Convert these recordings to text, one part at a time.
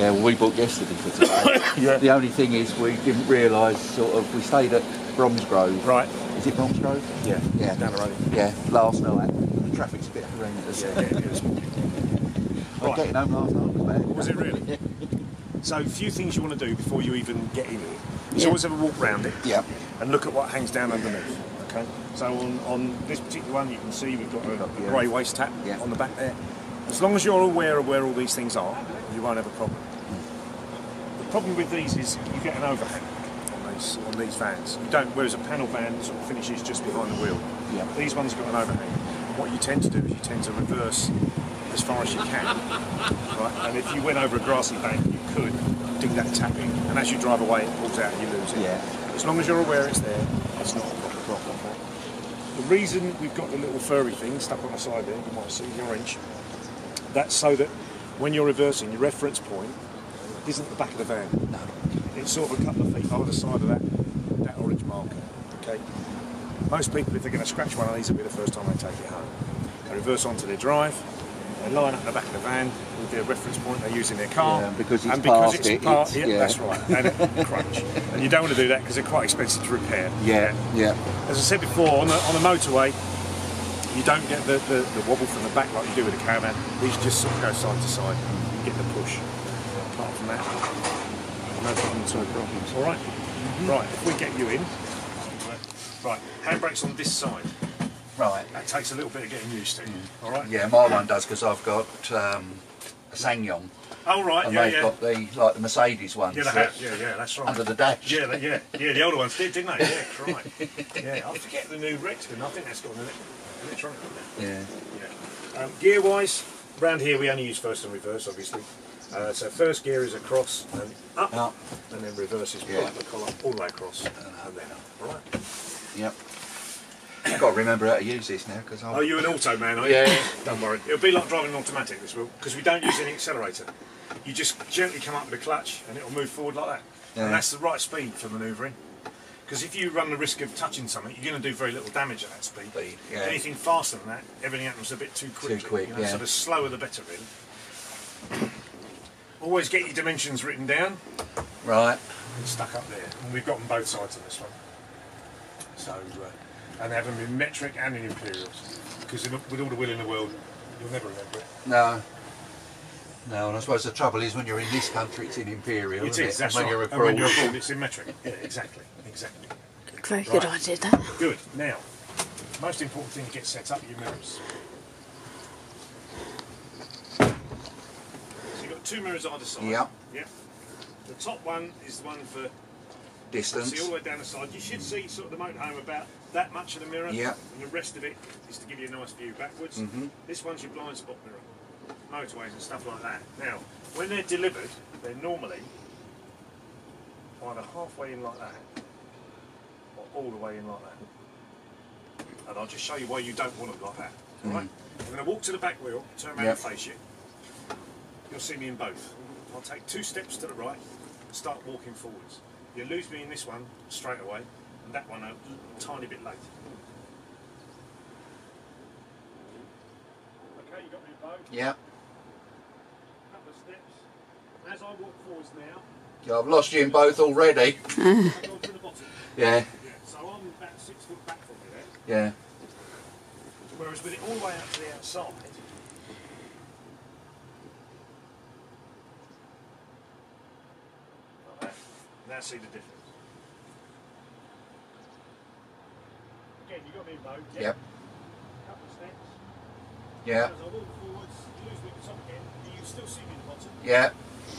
Yeah, well, we booked yesterday for today. Yeah. The only thing is we didn't realise, we stayed at Bromsgrove. Right. Is it Bromsgrove? Yeah. Yeah. Down the road. Yeah, last night. The traffic's a bit horrendous. Yeah, it is. Right. Getting home last night was bad. Was it really? So a few things you want to do before you even get in here. You Yeah. always have a walk round it. Yeah. And look at what hangs down underneath. Okay. So on this particular one, you can see we've got a Yeah. grey waste tap Yeah. on the back there. As long as you're aware of where all these things are, you won't have a problem. The problem with these is you get an overhang on these vans. You don't, whereas a panel van sort of finishes just behind the wheel. Yeah. These ones have got an overhang. And what you tend to do is you tend to reverse as far as you can. Right? And if you went over a grassy bank, you could dig that tap in, and as you drive away, it pulls out and you lose it. Yeah. As long as you're aware it's there, it's not a problem. The reason we've got the little furry thing stuck on the side there, you might see the orange, that's so that when you're reversing, your reference point isn't the back of the van. No. It's sort of a couple of feet either side of that orange marker. Okay. Most people, if they're going to scratch one of these, it'll be the first time they take it home. They reverse onto their drive, they line up the back of the van with their reference point they use in their car. Yeah, because it's and because past it's it, part, yeah. that's right. And it crunch. And you don't want to do that because they're quite expensive to repair. Yeah, yeah. As I said before, on the motorway, you don't get the wobble from the back like you do with a caravan. These just sort of go side to side. You get the push. Apart from that, no problems. No problems. All right. Right. If we get you in, right. Handbrake's on this side. Right. That takes a little bit of getting used to. All right. Yeah, my one does because I've got a Sangyong. Oh right. And Yeah, they've yeah. got the Mercedes ones. Yeah, they have. Yeah, that's right. Under the dash. Yeah, yeah. The older ones did, didn't they? Yeah, right. Yeah, I forget the new Rexton. I think that's got an electronic one now. Yeah. Yeah. Gear-wise, round here we only use first and reverse, obviously. So first gear is across and up, and then reverse is pull up the collar all the way across and then up. All right. Yep. I've got to remember how to use this now because Oh, you're an auto man, are you? Yeah. Don't worry. It'll be like driving an automatic, this will, because we don't use any accelerator. You just gently come up with a clutch and it'll move forward like that. Yeah. And that's the right speed for manoeuvring. Because if you run the risk of touching something, you're going to do very little damage at that speed. Yeah. Anything faster than that, everything happens a bit too quickly. Too quick, you know? yeah. So the slower the better, really. Always get your dimensions written down. Right. And stuck up there. And we've got them both sides of this one. So, and they have them in metric and in imperials. Because with all the will in the world, you'll never remember it. No. No, and I suppose the trouble is when you're in this country, it's in imperial. It is, that's when right. You're and when you're abroad, it's in metric. Yeah, exactly. Very good, I did that. Good. Now, most important thing to get set up, your mirrors. So you've got two mirrors either side. Yep. Yep. The top one is the one for Distance. see all the way down the side. You should see sort of the motorhome about that much of the mirror. Yep. And the rest of it is to give you a nice view backwards. This one's your blind spot mirror. Motorways and stuff like that. Now, when they're delivered, they're normally either halfway in like that or all the way in like that. And I'll just show you why you don't want them like that. Alright? I'm going to walk to the back wheel, turn around and face you. You'll see me in both. I'll take 2 steps to the right and start walking forwards. You'll lose me in this one straight away, and that one a tiny bit late. Okay, you got me in both. Yep. Couple of steps. As I walk forwards now, Yeah, I've lost you in both already. I go to the bottom. Yeah. Yeah, so I'm about 6 foot back from you there. Yeah. Whereas with it all the way out to the outside, like that. Now see the difference. Again, you got me in both. Yeah? Yep. Couple of steps. Yeah. As I walk forwards, you lose me at the top again, but you can still see me at the bottom. Yeah.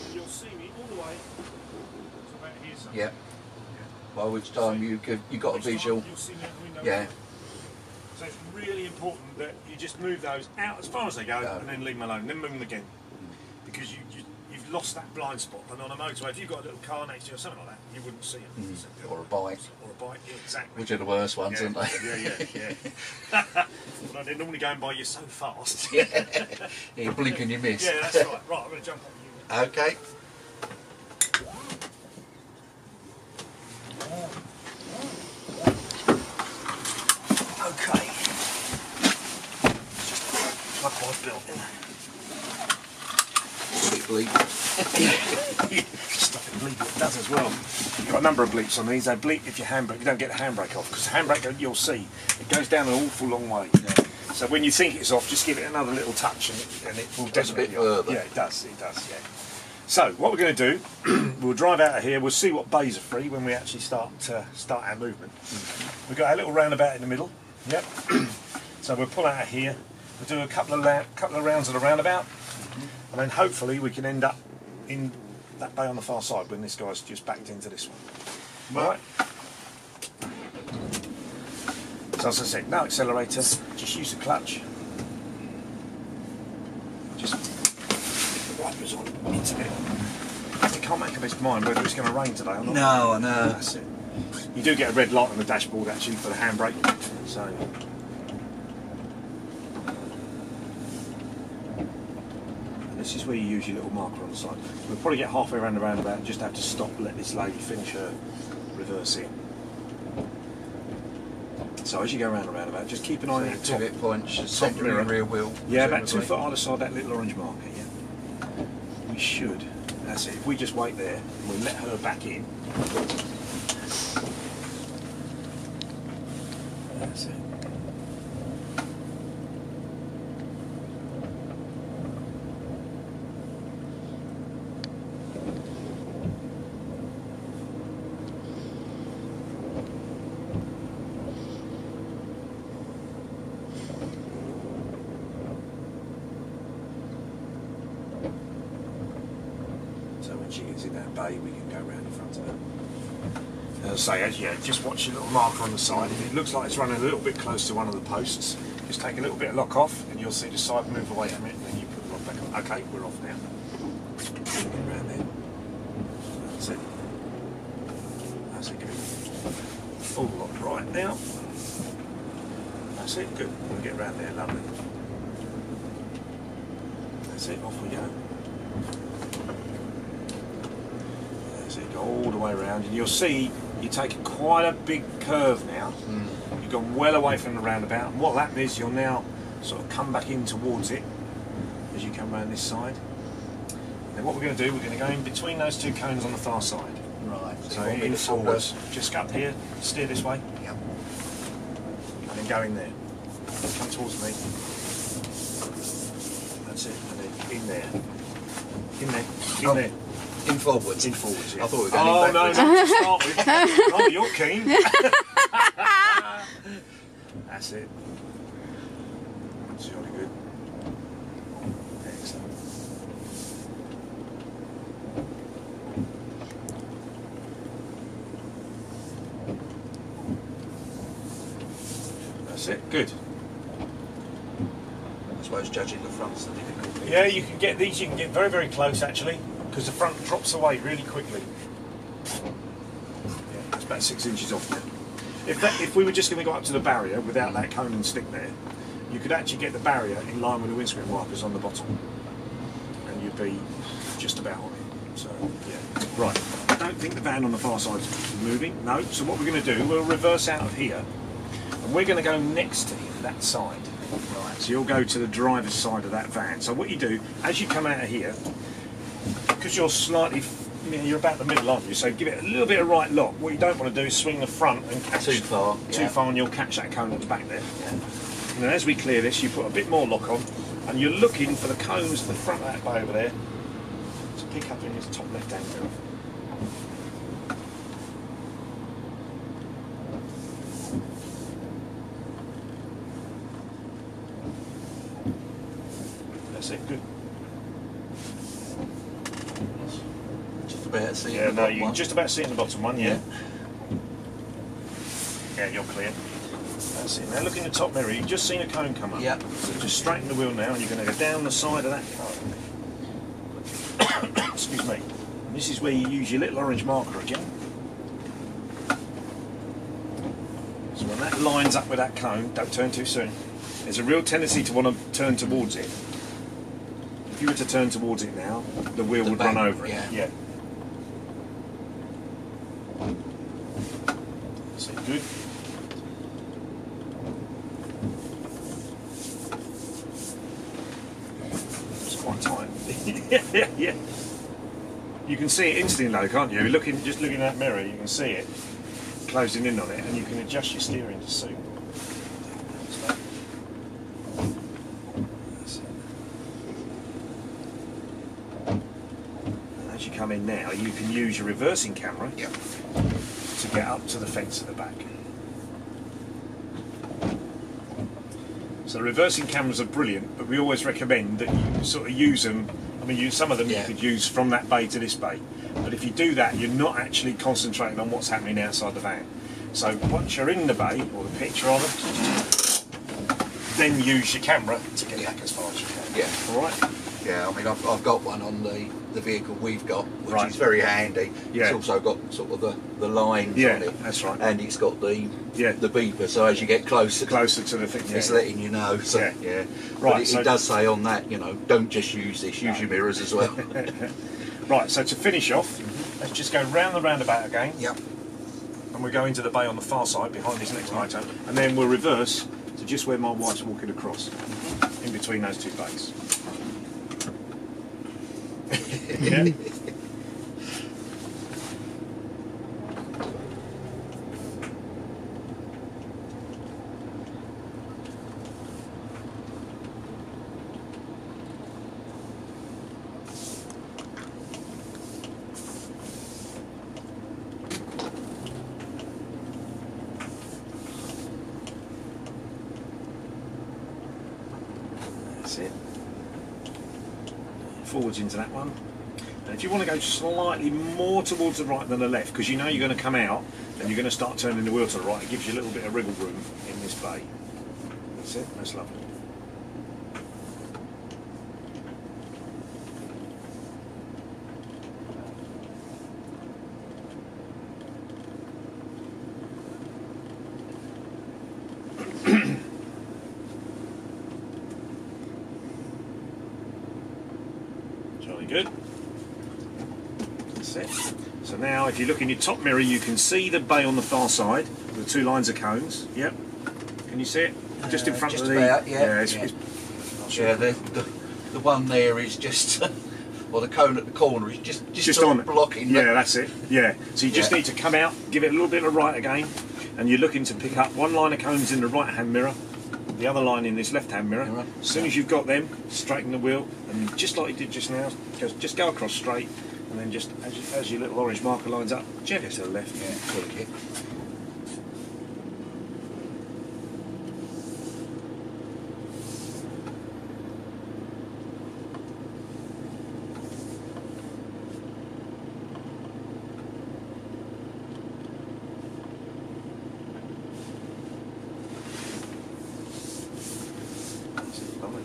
And you'll see me all the way to about here somewhere. Yep. By which time you got a visual. You'll see me out the window. Yeah. So it's really important that you just move those out as far as they go and then leave them alone, then move them again. Because you've lost that blind spot. And on a motorway, if you've got a little car next to you or something like that, you wouldn't see them. Or a bike. Or a bike, exactly. Which are the worst ones, aren't they? Yeah. Well, they're normally going by you so fast. Yeah. You blink and you miss. Yeah, that's right. Right, I'm going to jump on you. Okay. Okay. Just like I was built in. Quickly. Stuff it bleep, it does as well. You've got a number of bleeps on these. They bleep if you handbrake, you don't get the handbrake off, because the handbrake, you'll see, it goes down an awful long way. Yeah. So when you think it's off, just give it another little touch and it will definitely be off. Yeah, it does, yeah. So what we're going to do, we'll drive out of here, we'll see what bays are free when we actually start our movement. We've got our little roundabout in the middle, yep. So we'll pull out of here, we'll do a couple of rounds of the roundabout, and then hopefully we can end up in that bay on the far side when this guy's just backed into this one. Right. So as I said, no accelerator, just use the clutch. Just get the wipers on into it. You can't make up its mind whether it's going to rain today or not. No, I know. That's it. You do get a red light on the dashboard actually for the handbrake. So. And this is where you use your little marker on the side. We'll probably get halfway around the roundabout and just have to stop, let this lady finish her reversing. So as you go around the roundabout, just keep an eye on that top pivot points, secondary and rear wheel. Yeah, about 2 foot either side that little orange marker, yeah. We should. That's it. If we just wait there, we'll let her back in. That's it. She gets in that bay, we can go round in front of her. As I say, just watch your little marker on the side. If it looks like it's running a little bit close to one of the posts, just take a little bit of lock off and you'll see the side move away from it and then you put the lock back on. Okay, we're off now. Get around there. That's it. That's it, good. Full lock right now. That's it, good. We'll get around there, lovely. That's it, off we go. Go all the way around and you'll see you take quite a big curve now. You've gone well away from the roundabout, and what will happen is you'll now sort of come back in towards it as you come around this side. And then what we're going to do, we're going to go in between those two cones on the far side. Right. So in forwards, just go up here, steer this way. Yep. And then go in there. Come towards me. That's it. And then in there. In there. In there. In forwards. In forwards, yeah. I thought we were going backwards. No, not to start with. Oh, you're keen. That's it. That's really good. Excellent. That's it. Good. I suppose judging the front's the difficult. Yeah, you can get these. You can get very, very close actually, because the front drops away really quickly. Yeah, it's about 6 inches off now. If we were just going to go up to the barrier without that cone and stick there, you could actually get the barrier in line with the windscreen wipers on the bottom, and you'd be just about on it. So yeah, right. I don't think the van on the far side is moving. No. So what we're going to do, we'll reverse out of here, and we're going to go next to him, that side. Right. So you'll go to the driver's side of that van. So what you do, as you come out of here, because you're slightly, you're about the middle, aren't you? So give it a little bit of right lock. What you don't want to do is swing the front and catch too far, and you'll catch that cone at the back there. Yeah. And then as we clear this, you put a bit more lock on, and you're looking for the cones at the front of that bay over there to pick up in this top left-hand corner. That's it. Good. Just about seeing Yeah, the no, bottom you one. can just about see it in the bottom one, yeah. Yeah, you're clear. That's it. Now look in the top mirror, you've just seen a cone come up. Yeah. So just straighten the wheel now and you're going to go down the side of that cone. Excuse me. And this is where you use your little orange marker again. So when that lines up with that cone, don't turn too soon. There's a real tendency to want to turn towards it. If you were to turn towards it now, the wheel would run over it. Yeah. That's it, good. It's quite tight. Yeah. You can see it instantly though, can't you? Just looking at that mirror, you can see it closing in on it, and you can adjust your steering to suit. And as you come in now, you can use your reversing camera to get up to the fence at the back. So the reversing cameras are brilliant, but we always recommend that you sort of use them. I mean, some of them you could use from that bay to this bay, but if you do that, you're not actually concentrating on what's happening outside the van. So once you're in the bay, or the picture of it, then use your camera to get back as far as you can. Yeah. All right. Yeah, I mean, I've got one on the vehicle we've got, which is Right. very handy. Yeah. It's also got sort of the lines Yeah, on it. that's right. And it's got the Yeah. beeper, so as you get closer to the thing. it's Yeah. letting you know. So, Yeah. But Right, so- it does say on that, you know, don't just use this, use your mirrors as well. Right. So to finish off, let's just go round the roundabout again. Yep. And we'll go into the bay on the far side behind this next motor, and then we'll reverse to just where my wife's walking across, in between those two bays. Yeah. That's it. Forwards into that one. And if you want to go slightly more towards the right than the left, because you know you're going to come out and you're going to start turning the wheel to the right, it gives you a little bit of wriggle room in this bay. That's it, that's lovely. Jolly good. That's it. So now if you look in your top mirror you can see the bay on the far side with the two lines of cones. Yep. Can you see it? Just in front just of the... about, yeah. Yeah, The one there is just, or the cone at the corner is just on it. blocking. Yeah, that's it. Yeah. So you just need to come out, give it a little bit of right again, and you're looking to pick up one line of cones in the right hand mirror, the other line in this left hand mirror. Right. As soon as you've got them, straighten the wheel, and just like you did just now, just go across straight, and then just as your little orange marker lines up, gently to the left. Yeah, click it. Lovely.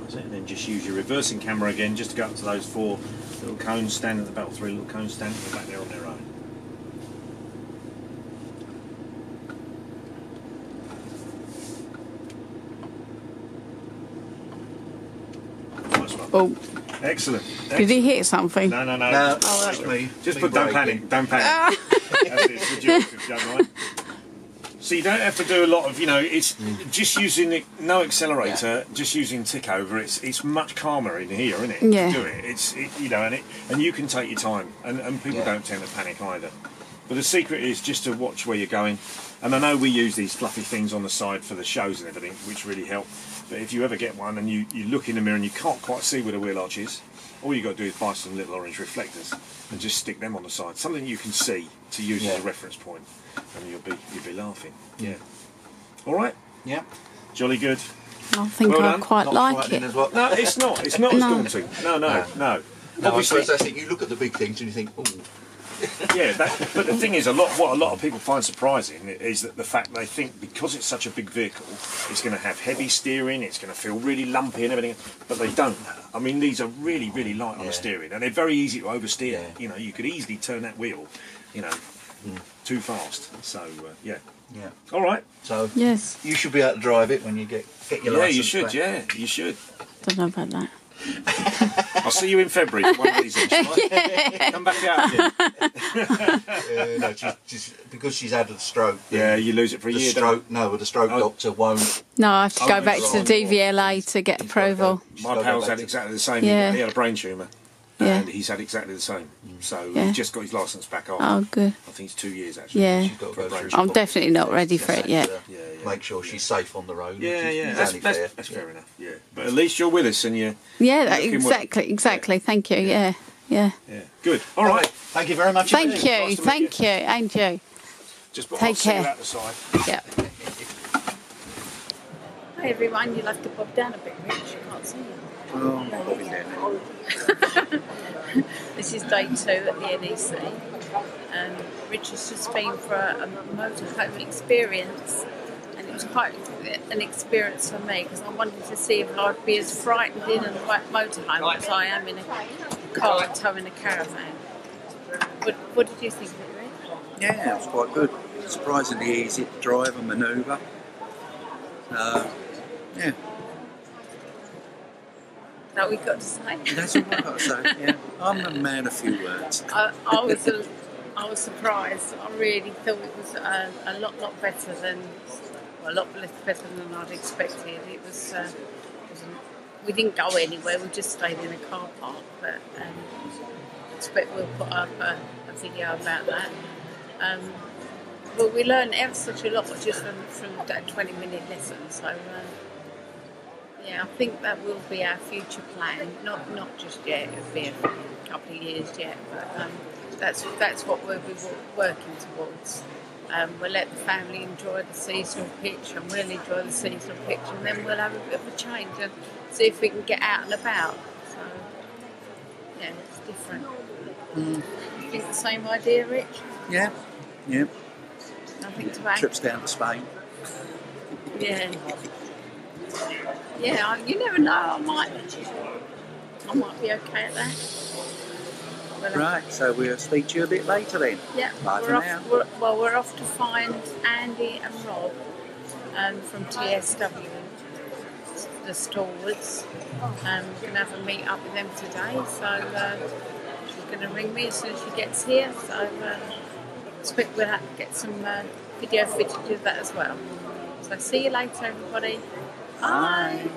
That's it. And then just use your reversing camera again just to go up to those four little cones standing at the back, or three little cones standing at the back there on their own. Nice one. Oh, Excellent. did he hit something? No. No, Oh, that's me. Just Me put don't braking. panic, don't panic. That's it, it's reduced, if you don't mind. So you don't have to do a lot of, it's just using no accelerator, just using tick over. It's much calmer in here, isn't it? Yeah. To do it. And you can take your time, and people don't tend to panic either. But the secret is just to watch where you're going. And I know we use these fluffy things on the side for the shows and everything, which really help. But if you ever get one and you look in the mirror and you can't quite see where the wheel arch is, all you've got to do is buy some little orange reflectors and just stick them on the side. Something you can see to use as a reference point, and you'll be laughing. Yeah. All right. Yeah. Jolly good. I think Well I done. quite Not like frightening it. as well. No, it's not. It's not as No. daunting. No. No, I Obviously, suppose that's it. You look at the big things and you think, oh, Yeah, but the thing is, what a lot of people find surprising is that the fact they think because it's such a big vehicle, it's going to have heavy steering, it's going to feel really lumpy and everything, but they don't. I mean, these are really, really light on the steering, and they're very easy to oversteer. Yeah. You know, you could easily turn that wheel, you know, too fast. So, yeah. Yeah. All right. So Yes. you should be able to drive it when you get your Yeah, license you should. back. Yeah, you should. Don't know about that. I'll see you in February for one of these. Come back out again. No, she's, because she's had a stroke. Yeah, you lose it for a The year. stroke, no, the stroke doctor won't. No, I have to go Oh, back to the DVLA to get approval. My pal's had exactly the same. Yeah. He had a brain tumour, Yeah. and he's had exactly the same. So Yeah. he just got his licence back after. Oh, good. I think it's 2 years actually. Yeah. She's got to go through. I'm definitely not ready for it yet. Yeah. Make sure she's safe on the road. Yeah, which is yeah, only fair. that's fair enough. Yeah, but at least you're with us, and you. Yeah, Looking exactly. Thank you. Yeah. Yeah, good. All right. Thank you very much. Thank indeed. you. Nice to meet Thank you. And you. Just Take I'll see you care. out the side. Yeah. Hi everyone, you'll have to bob down a bit, Rich. You can't see you. Oh, Bobby down. This is day 2 at the NEC. Rich has just been for a motorhome experience, and it was quite an experience for me because I wanted to see if I'd be as frightened in a motorhome as I am in a car towing a caravan. What did you think of it, Rich? Yeah, it was quite good. Surprisingly easy to drive and manoeuvre. Yeah, That we got to say. that's all I've got to say. Yeah, I'm a man of few words. I was surprised. I really thought it was a lot better than, well, a lot less better than I'd expected. It was. We didn't go anywhere. We just stayed in a car park. But I expect we'll put up a video about that. But we learned ever such a lot just from that 20-minute lesson. So. Yeah, I think that will be our future plan. Not just yet. It'll be a couple of years yet, but that's what we'll be working towards. We'll let the family enjoy the seasonal pitch, and we'll enjoy the seasonal pitch, and then we'll have a bit of a change and see if we can get out and about. So, yeah, it's different. You think the same idea, Rich? Yeah. Nothing to add. Trips down to Spain. Yeah. Yeah, you never know. I might be okay at that. Well, Right, so we'll speak to you a bit later then. Yeah, Bye for now. we're off to find Andy and Rob from TSW, the stalwarts. We're going to have a meet up with them today, so she's going to ring me as soon as she gets here. So expect we'll have to get some video footage of that as well. So see you later, everybody. Bye.